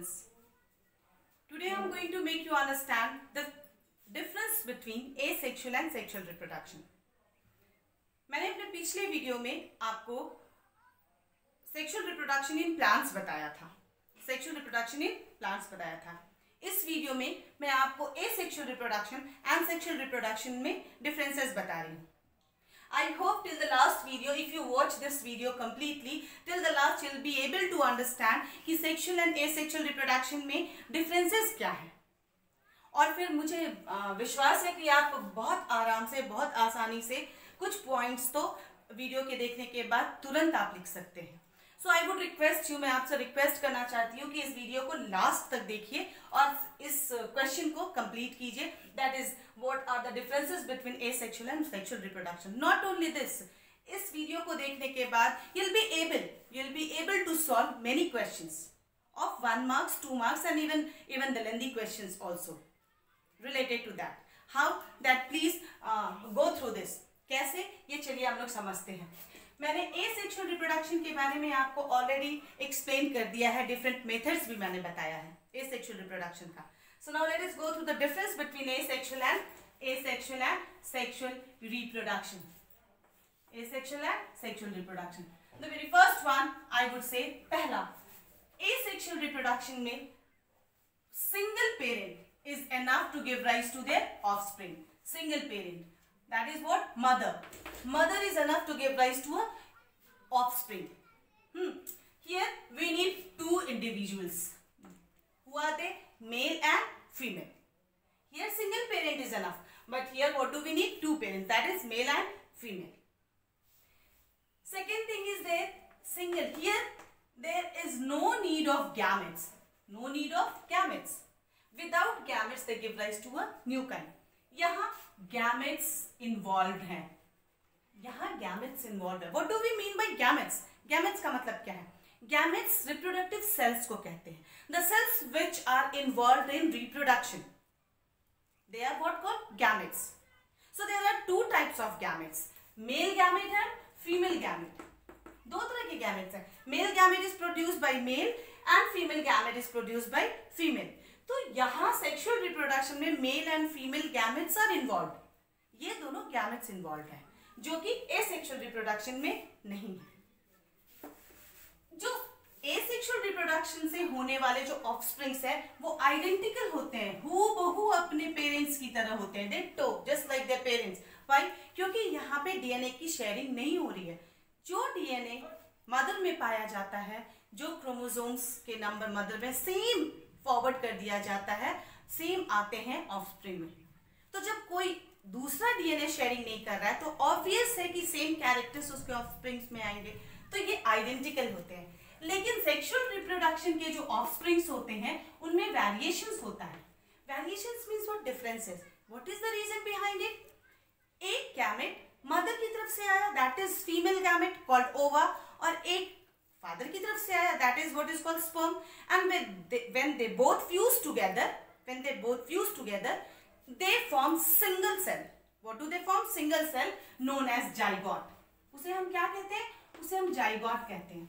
students. Today I am going to make you understand the difference between asexual and sexual reproduction. मैंने अपने पिछले video में आपको sexual reproduction in plants बताया था, सेक्सुअल रिप्रोडक्शन इन प्लांट्स बताया था. इस वीडियो में मैं आपको asexual reproduction and sexual reproduction में डिफरेंसेस बता रही हूँ. I hope till the last video, if you watch this video completely, till the last you'll be able to understand कि sexual and asexual reproduction में differences क्या है. और फिर मुझे विश्वास है कि आप बहुत आराम से, बहुत आसानी से कुछ पॉइंट्स तो वीडियो के देखने के बाद तुरंत आप लिख सकते हैं. सो आई वुड रिक्वेस्ट यू, मैं आपसे रिक्वेस्ट करना चाहती हूँ कि इस वीडियो को लास्ट तक देखिए और इस क्वेश्चन को कंप्लीट कीजिए. That is what are the differences between asexual and sexual reproduction. Not only this, इस वीडियो को देखने के बाद you'll be able to solve many questions of 1 marks, 2 marks and even the lengthy questions also related to that. How that, please go through this. कैसे, ये चलिए हम लोग समझते हैं. मैंने एसेक्सुअल रिप्रोडक्शन के बारे में आपको ऑलरेडी एक्सप्लेन कर दिया है, डिफरेंट मेथड्स भी मैंने बताया है एसेक्सुअल रिप्रोडक्शन का. So now let us go through the difference between asexual and sexual reproduction. Asexual and sexual reproduction. The very first one I would say, पहला, एसेक्सुअल रिप्रोडक्शन में single parent is enough to give rise to their offspring. Single parent, that is what, mother is enough to give rise to a offspring. Here we need two individuals. Who are they? Male and female. Here single parent is enough, but here what do we need? Two parents, that is male and female. Second thing is there, single. Here there is no need of gametes. No need of gametes. Without gametes they give rise to a new kind. यहाँ gametes involved हैं. यहाँ gametes involved है. What do we mean by gametes? Gametes का मतलब क्या है? Gametes reproductive cells को कहते हैं. The cells which are involved in reproduction, they are what called gametes. So there are two types of gametes, male gamete and female gamete. दो तरह के gametes हैं. Male gamete is produced by male and female gamete is produced by female. तो यहाँ sexual reproduction में male and female gametes are involve. ये दोनों gametes involve हैं, जो कि एसेक्सुअल रिप्रोडक्शन में नहीं है. जो एसेक्सुअल रिप्रोडक्शन से होने वाले जो ऑफस्प्रिंग्स है वो आइडेंटिकल होते हैं, हूबहू अपने पेरेंट्स की तरह होते हैं, ditto, just like their parents. Why? क्योंकि यहाँ पे डीएनए की शेयरिंग नहीं हो रही है. जो डीएनए मदर में पाया जाता है, जो क्रोमोसोम्स के नंबर मदर में सेम फॉरवर्ड कर दिया जाता है, सेम आते हैं ऑफस्प्रिंग में. तो जब कोई दूसरा डीएनए शेयरिंग नहीं कर रहा है तो ऑब्वियस है कि सेम कैरेक्टर्स उसके ऑफस्प्रिंग्स में आएंगे, तो ये आइडेंटिकल होते हैं. लेकिन सेक्सुअल रिप्रोडक्शन के जो ऑफस्प्रिंग्स होते हैं उनमें वेरिएशंस होता है. Variations means what? Differences. What is the reason behind it? एक गैमेट मदर की तरफ से आया, that is female gamete called ova, और एक फादर की तरफ से आया, that is what is called sperm. And when they both fuse together, they form single cell. What do they form? Single cell known as zygote. उसे हम क्या कहते हैं? उसे हम zygote कहते हैं.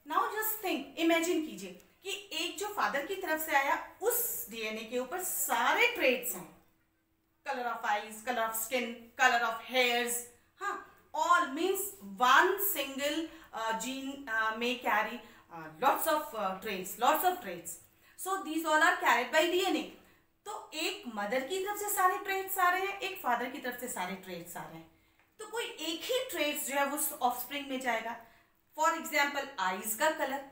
Now just think, imagine कीजिए कि एक जो फादर की तरफ से आया, उस डीएनए के ऊपर सारे ट्रेट्स हैं. Colour of eyes, colour of skin, colour of hairs. हाँ, all means one single gene may carry lots of traits. So these all are carried by DNA. तो एक मदर की तरफ से सारे ट्रेट्स आ रहे हैं, एक फादर की तरफ से सारे ट्रेट्स आ रहे हैं. तो कोई एक ही ट्रेट्स जो है वो ऑफस्प्रिंग में जाएगा. फॉर एग्जाम्पल, आईज का कलर,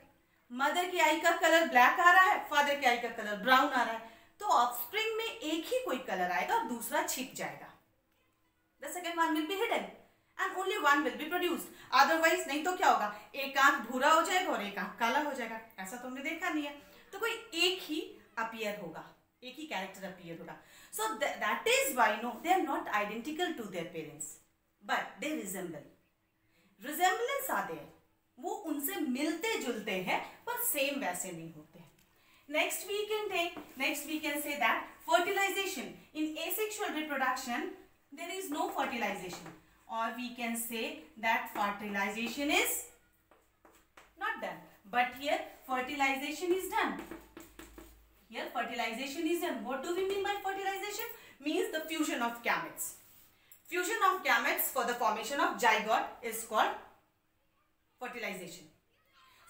मदर की आई का कलर ब्लैक आ रहा है, फादर की आई का कलर ब्राउन आ रहा है, तो ऑफस्प्रिंग में एक ही कोई कलर आएगा और दूसरा छिप जाएगा. The second one will be hidden and only one will be produced. Otherwise नहीं तो क्या होगा? एक आंख भूरा हो जाएगा और एक आंख काला हो जाएगा. ऐसा तो हमने देखा नहीं है. तो कोई एक ही अपीयर होगा, एक ही कैरेक्टर अपीयर होगा. So that is why no, they are not identical to their parents, but they resemble. Resemblance are there. वो उनसे मिलते जुलते हैं पर सेम वैसे नहीं होते. Next we can say that fertilization in asexual reproduction, there is no fertilization, or we can say that fertilization is not done, but here fertilization is done. Here fertilization is done. What do we mean by fertilization? Means the fusion of gametes. Fusion of gametes for the formation of zygote is called fertilization.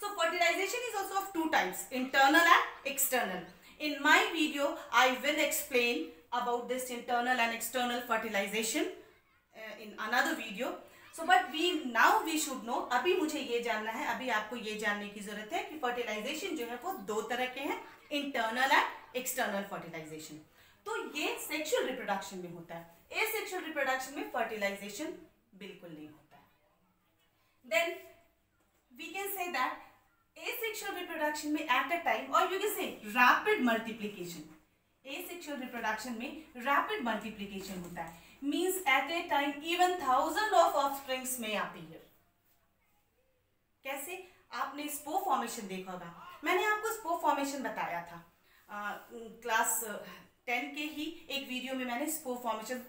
So fertilization is also of two types, internal and external. In my video, I will explain about this internal and external fertilization in another video. So but we should know, अभी मुझे ये जानना है, अभी आपको ये जानने की जरूरत है कि fertilization जो है वो दो तरह के हैं, internal and external fertilization. तो ये sexual reproduction में होता है. Asexual reproduction में fertilization बिल्कुल नहीं होता है. Then we can say that asexual reproduction में at a time, or you can say rapid multiplication. Asexual reproduction में rapid multiplication होता है. Means at a time even thousands of offsprings may appear. कैसे? आपने स्पोर फॉर्मेशन देखा होगा. मैंने आपको स्पोर फॉर्मेशन बताया था क्लास 10 के ही एक वीडियो में. मैंने स्पोर फॉर्मेशन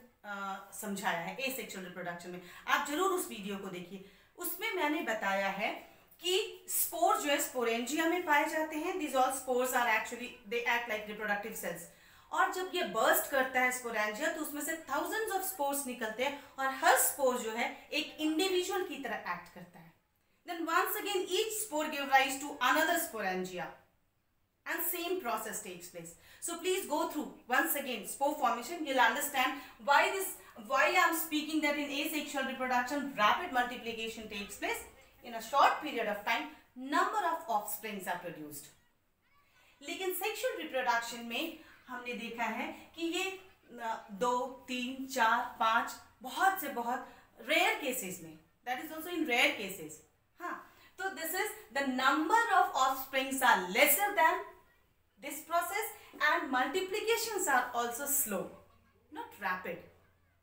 समझाया है एसेक्सुअल रिप्रोडक्शन में. आप जरूर उस वीडियो को देखिए. उसमें मैंने बताया है कि स्पोर जो है स्पोरेंजिया में पाए जाते हैं. This all spores are actually they act like reproductive cells. और जब ये बर्स्ट करता है स्पोरेंजिया तो उसमें से थाउजेंड्स ऑफ स्पोर्स निकलते हैं और हर स्पोर जो है एक इंडिविजुअल की तरह एक्ट करता है. Then once again each spore give rise to another sporangia and same process takes place. So please go through once again spore formation. You'll understand why I'm speaking that in asexual reproduction rapid multiplication takes place. In a short period of time number of offsprings are produced. लेकिन sexual reproduction में हमने देखा है कि ये 2, 3, 4, 5 बहुत से बहुत rare cases में, that is also in rare cases. हाँ, तो this is the number of offsprings are lesser than this process and multiplications are also slow, not rapid.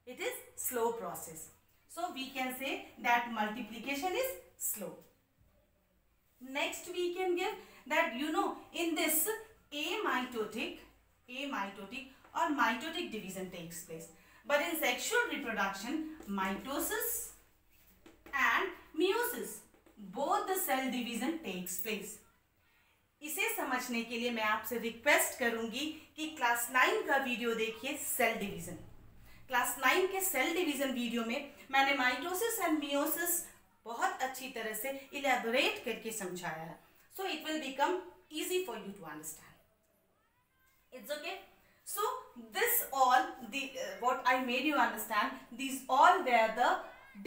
It is slow process. So we can say that multiplication is slow. Next we can give that in this amitotic or mitotic division takes place. But in sexual reproduction mitosis and meiosis both the cell division takes place. इसे समझने के लिए मैं आपसे request करूंगी कि class 9 का video देखिए सेल डिवीजन. क्लास 9 के सेल डिवीजन वीडियो में मैंने माइटोसिस एंड मियोसिस बहुत अच्छी तरह से इलैबोरेट करके समझाया है. So it will become easy for you to understand. It's okay. So this all what I made you understand, these all were the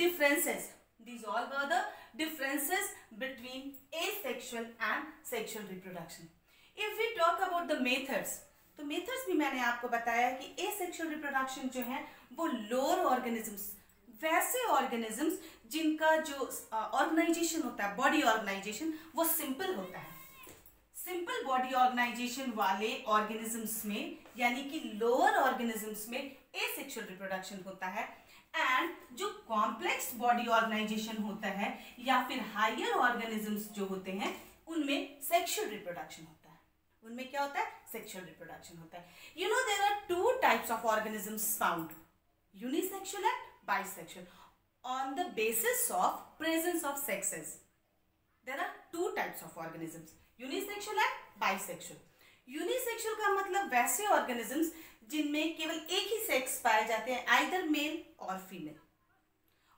differences. These all were the differences between asexual and sexual reproduction. If we talk about the methods, तो methods भी मैंने आपको बताया कि asexual reproduction जो है वो lower organisms, वैसे organisms जिनका जो organization होता है, body organization, वो simple होता है. Simple body organization वाले organisms में यानी कि lower organisms में asexual reproduction होता है. एंड जो कॉम्प्लेक्स बॉडी ऑर्गेनाइजेशन होता है या फिर हायर ऑर्गेनिजम्स जो होते हैं उनमें सेक्सुअल रिप्रोडक्शन होता है. उनमें क्या होता है? सेक्सुअल रिप्रोडक्शन होता है. There are two types of organisms found, unisexual and bisexual. On the basis of presence of sexes there are two types of organisms, unisexual and bisexual. Unisexual का मतलब वैसे ऑर्गेनिजम्स जिनमें केवल एक ही सेक्स पाए जाते हैं, आइदर मेल और फीमेल.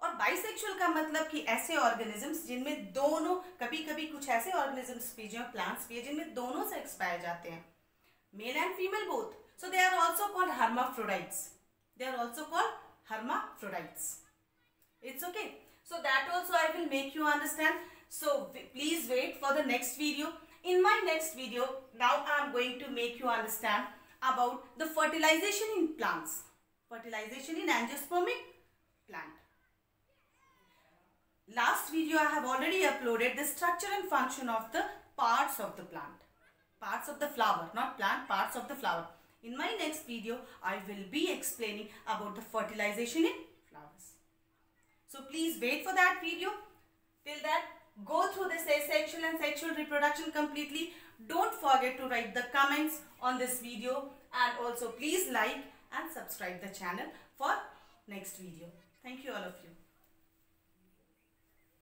और बाइसेक्सुअल का मतलब कि ऐसे ऑर्गेनिजम्स जिनमें दोनों, कभी कभी कुछ ऐसे ऑर्गेनिजम्स भी जो प्लांट्स भी है जिनमें दोनों सेक्स पाए जाते हैं, male and female both. So they are also called hermaphrodites. They are also called hermaphrodites. It's okay. So that also I will make you understand. So please wait for the next video. In my next video, now I am going to make you understand about the fertilization in plants, fertilization in angiospermic plant. Last video I have already uploaded the structure and function of the parts of the plant, parts of the flower, not plant, parts of the flower. In my next video I will be explaining about the fertilization in flowers. So please wait for that video. Till that, go through this asexual and sexual reproduction completely. Don't forget to write the comments on this video and also please like and subscribe the channel for next video. Thank you all of you.